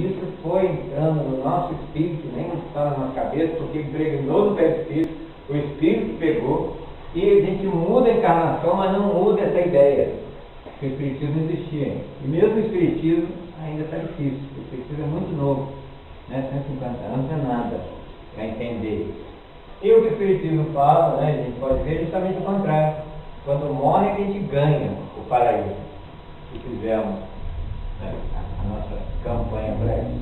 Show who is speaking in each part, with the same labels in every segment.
Speaker 1: isso foi entrando no nosso espírito, nem está na nossa cabeça, porque impregnou no perispírito, o espírito pegou, e a gente muda a encarnação, mas não muda essa ideia. Porque o espiritismo não existia ainda. E mesmo o espiritismo ainda está difícil. O espiritismo é muito novo, né? 150 anos não é nada para entender. E o que o espiritismo fala, né, a gente pode ver justamente o contrário. Quando morre, a gente ganha o paraíso. Se fizermos, né, a nossa campanha para isso.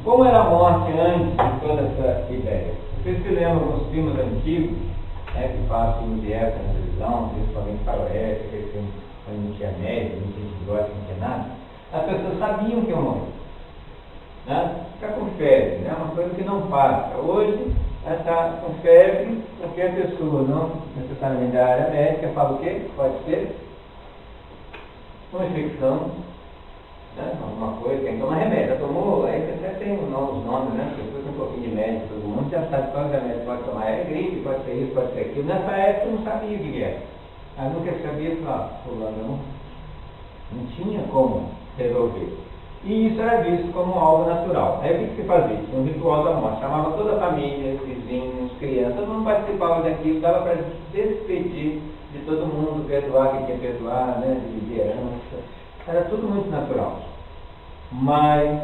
Speaker 1: Como era a morte antes de toda essa ideia? Vocês se lembram dos filmes antigos, né, que passam direto na televisão, principalmente faroeste, aquele filme quando não tinha médico, não tinha bigode, não tinha nada, as pessoas sabiam que eu morri. Né? Fica com febre, né? Uma coisa que não passa. Hoje, ela está com febre, porque a pessoa não necessariamente da área médica fala o quê? Pode ser uma infecção, né? Alguma coisa, tem que tomar remédio. Já tomou, aí até tem novos nomes, né? As pessoas têm um pouquinho de médico, todo mundo já sabe qual remédio pode tomar. É gripe, pode ser isso, pode ser aquilo. Nessa época eu não sabia o que era. Aí nunca sabia falar, fulano, não tinha como resolver. E isso era visto como algo natural. Aí o que se fazia? Tinha um ritual da morte. Chamava toda a família, vizinhos, crianças, todo mundo participava daquilo, dava para despedir de todo mundo, perdoar quem tinha que perdoar, né, de herança. Era tudo muito natural. Mas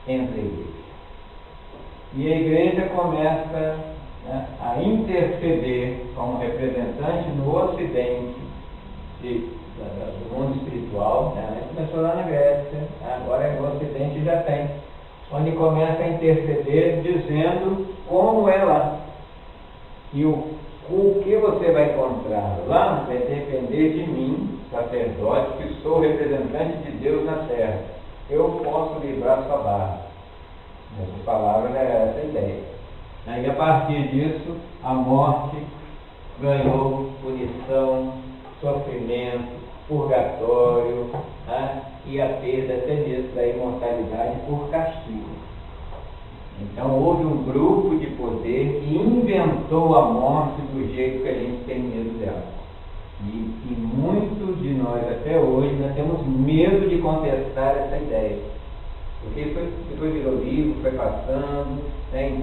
Speaker 1: entra a igreja. E a igreja começa, né, a interceder como representante no ocidente do mundo espiritual, né? Começou lá na Grécia, agora no ocidente já tem, onde começa a interceder dizendo como é lá. E o que você vai encontrar lá vai depender de mim, sacerdote, que sou representante de Deus na terra. Eu posso livrar sua barra. Essa palavra é essa ideia. Aí a partir disso, a morte ganhou punição, sofrimento, purgatório, né? E a perda até mesmo da imortalidade por castigo. Então houve um grupo de poder que inventou a morte do jeito que a gente tem medo dela. E muitos de nós até hoje nós temos medo de contestar essa ideia. Porque depois virou livro, foi passando, né?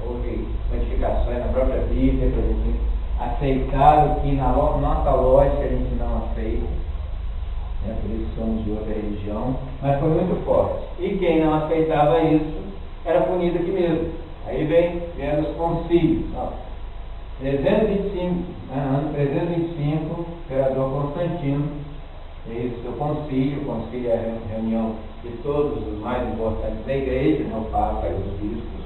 Speaker 1: Houve modificações na própria Bíblia para a gente aceitar o que na nossa lógica a gente não aceita, né? Por isso somos de outra religião, mas foi muito forte. E quem não aceitava isso era punido aqui mesmo. Aí vem os concílios. 325, ano 325, o imperador Constantino fez o concílio. O concílio é a reunião de todos os mais importantes da igreja, né? O Papa e os bispos.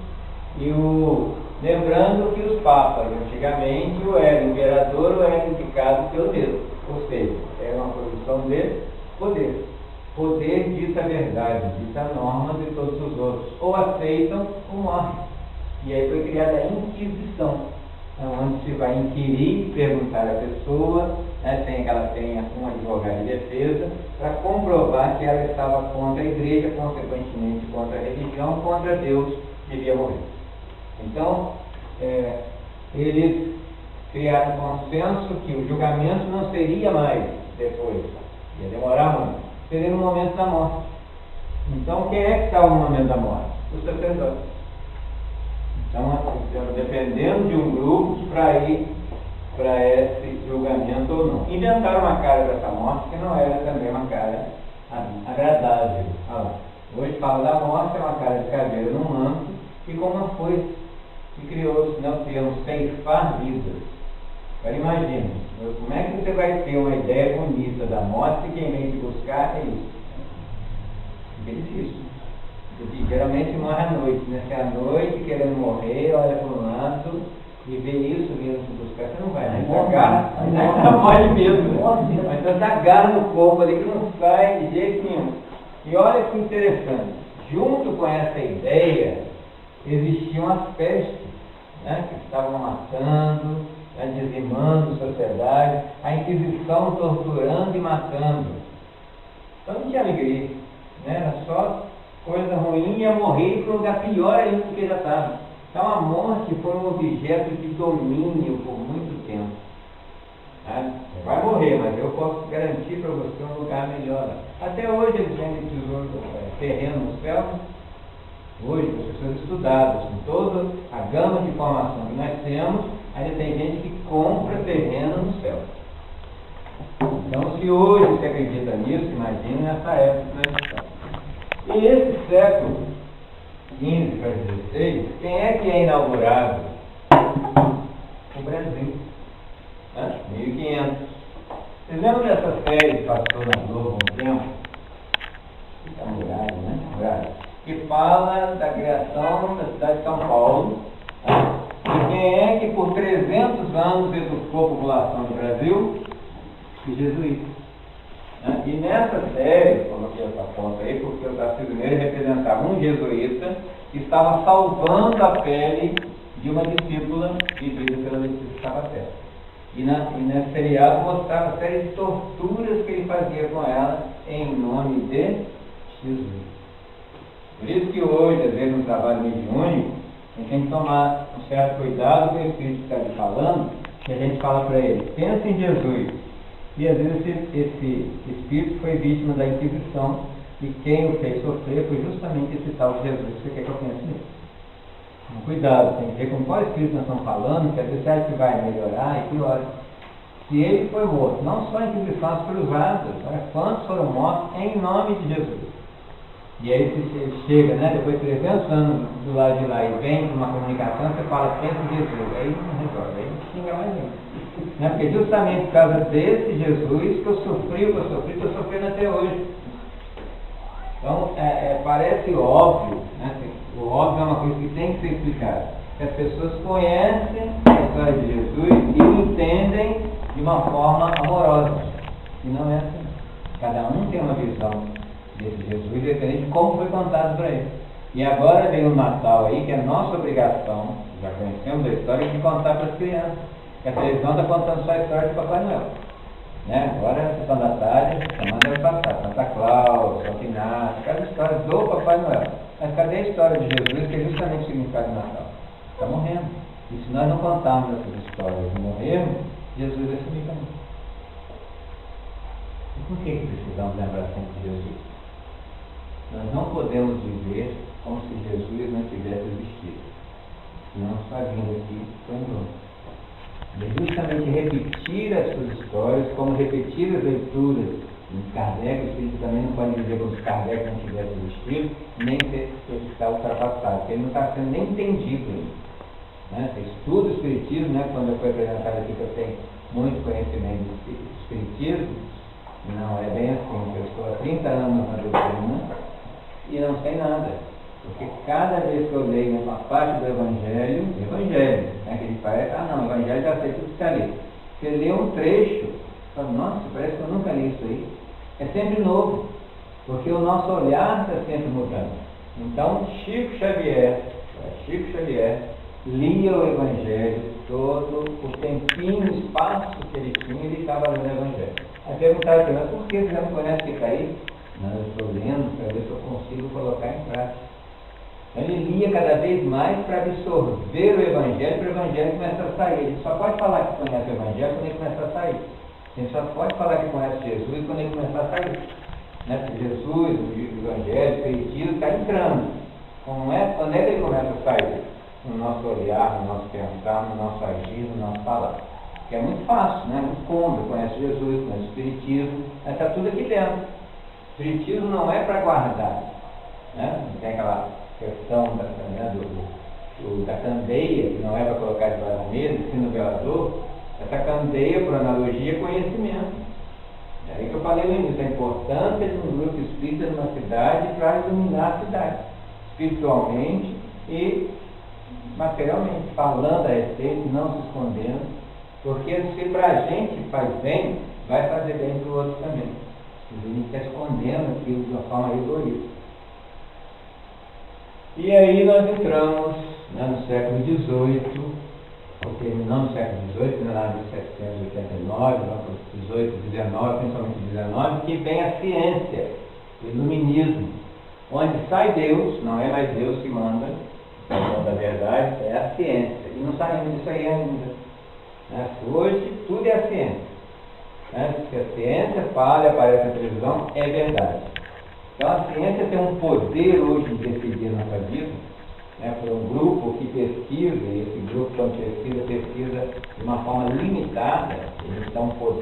Speaker 1: Lembrando que os papas, antigamente, ou era imperador ou era indicado pelo mesmo. Ou seja, era uma posição de poder. Poder diz a verdade, diz a norma de todos os outros. Ou aceitam ou morrem. E aí foi criada a Inquisição, onde se vai inquirir, perguntar à pessoa, né, tem um advogado de defesa, para comprovar que ela estava contra a igreja, consequentemente contra a religião, contra Deus, devia morrer. Então, eles criaram um consenso que o julgamento não seria mais depois, ia demorar muito, seria no momento da morte. Então, quem é que estava no momento da morte? O sacerdote. Então, dependendo de um grupo para ir para esse julgamento ou não. Inventaram uma cara dessa morte que não era também uma cara agradável. Hoje fala da morte, é uma cara de caveira num manto e com uma foice. E criou-se o termo ceifar vidas. Agora imagine, como é que você vai ter uma ideia bonita da morte e quem vem te buscar é isso? É difícil. Porque geralmente morre à noite, né? Você à noite querendo morrer, olha para um lado e vê isso vindo te buscar, você não vai, né? Você agarra, morre mesmo. Mas você agarra no corpo ali que não sai de jeito nenhum. E olha que interessante, junto com essa ideia, existiam as pestes, né, que estavam matando, né, dizimando a sociedade, a Inquisição torturando e matando. Então não tinha alegria, né, era só coisa ruim, ia morrer para um lugar pior ainda do que já estava. Então a morte foi um objeto de domínio por muito tempo. Né? Você vai morrer, mas eu posso garantir para você um lugar melhor. Até hoje eles vendem tesouro, terreno no céu. Hoje, as pessoas estudadas, com toda a gama de informação que nós temos, ainda tem gente que compra terreno no céu. Então, se hoje você acredita nisso, imagine nessa época que nós estamos. E esse século XV para XVI, quem é inaugurado? O Brasil. 1500. Vocês lembram dessa série que passou na Globo há um tempo? Fica muralha, né? Muralha. Que fala da criação da cidade de São Paulo. E quem é que por 300 anos educou a população do Brasil? Os jesuítas. E nessa série, coloquei essa foto aí, porque o Tarcísio Meira representava um jesuíta que estava salvando a pele de uma discípula vivida pela Letícia Sabaté. E nesse seriado mostrava a série de torturas que ele fazia com ela em nome de Jesus. Por isso que hoje, às vezes, no trabalho mediúnico, a gente tem que tomar um certo cuidado com o Espírito que está lhe falando, que a gente fala para ele, pensa em Jesus. E às vezes esse Espírito foi vítima da Inquisição, e quem o fez sofrer foi justamente esse tal de Jesus que você quer que eu pense nisso. Então, cuidado, tem que ver com qual Espírito nós estamos falando, que às vezes acha que vai melhorar e pior. Se ele foi morto, não só em Inquisições cruzadas, quantos foram mortos em nome de Jesus. E aí você chega, né, depois de 300 anos do lado de lá e vem com uma comunicação, você fala, pensa em Jesus, aí não resolve, aí xinga mais ainda. Né? Porque justamente por causa desse Jesus que eu sofri, estou sofrendo até hoje. Então, parece óbvio, né? O óbvio é uma coisa que tem que ser explicada. Que as pessoas conhecem a história de Jesus e o entendem de uma forma amorosa. E não é assim. Cada um tem uma visão desse Jesus, dependendo de como foi contado para ele. E agora vem o Natal aí, que é nossa obrigação, já conhecemos a história, de contar para as crianças. Porque a televisão está contando só a história de Papai Noel. Né? Agora, a sessão da tarde, a semana deve passar. Santa Claus, São Inácio, cada história do Papai Noel. Mas cadê a história de Jesus, que é justamente o significado do Natal? Está morrendo. E se nós não contarmos essas histórias e morrermos, Jesus vai sumir também. E por que precisamos lembrar sempre de Jesus? Nós não podemos viver como se Jesus não tivesse existido. Senão está vindo aqui foi embora. E justamente repetir as suas histórias, como repetir as leituras de Kardec, o Espírito também não pode dizer como se Kardec não tivesse existido, nem ficar ultrapassado, porque ele não está sendo nem entendido ainda. Né? Você estuda o Espiritismo, né? Quando eu fui apresentado aqui que eu tenho muito conhecimento do Espiritismo, não é bem assim, eu estou há 30 anos na doutrina e não sei nada. Porque cada vez que eu leio uma parte do Evangelho, né, que ele parece, o Evangelho já sei tudo que está ali. Você lê um trecho, fala, nossa, parece que eu nunca li isso aí. É sempre novo, porque o nosso olhar está sempre mudando. Então, Chico Xavier, lia o Evangelho todo, o tempinho, o espaço que ele tinha, ele estava lendo o Evangelho. Aí perguntaram para ele, mas por que você não conhece o que está aí? Não, eu estou lendo para ver se eu consigo colocar em prática. Ele lia cada vez mais para absorver o Evangelho, para o Evangelho começar a sair. Ele só pode falar que conhece o Evangelho quando ele começar a sair. Ele só pode falar que conhece Jesus quando ele começar a sair. Né? Porque Jesus, o Evangelho, o Espiritismo está entrando. Quando é que ele começa a sair? No nosso olhar, no nosso pensar, no nosso agir, no nosso falar. Que é muito fácil, né? Muito cômodo. Conhece Jesus, conhece o Espiritismo, mas está tudo aqui dentro. O Espiritismo não é para guardar. Né? Não tem aquela questão da candeia, que não é para colocar debaixo da mesa, sim no velador. Essa candeia, por analogia, é conhecimento. É aí que eu falei no início, a importância de um grupo espírita numa cidade para iluminar a cidade, espiritualmente e materialmente, falando a respeito, não se escondendo, porque se para a gente faz bem, vai fazer bem para o outro também. A gente está escondendo aquilo de uma forma egoísta. E aí nós entramos, né, no século XVIII, ou terminamos no século XVIII, lá em 1789, XVIII, XIX, principalmente XIX, que vem a ciência, o iluminismo, onde sai Deus, não é mais Deus que manda, da verdade, é a ciência. E não saímos disso aí ainda. Né? Hoje tudo é a ciência. Antes que a ciência fale, aparece na televisão, é verdade. Então a ciência tem um poder hoje de decidir a nossa vida, né, por um grupo que pesquisa, e esse grupo que pesquisa de uma forma limitada, eles dão um poder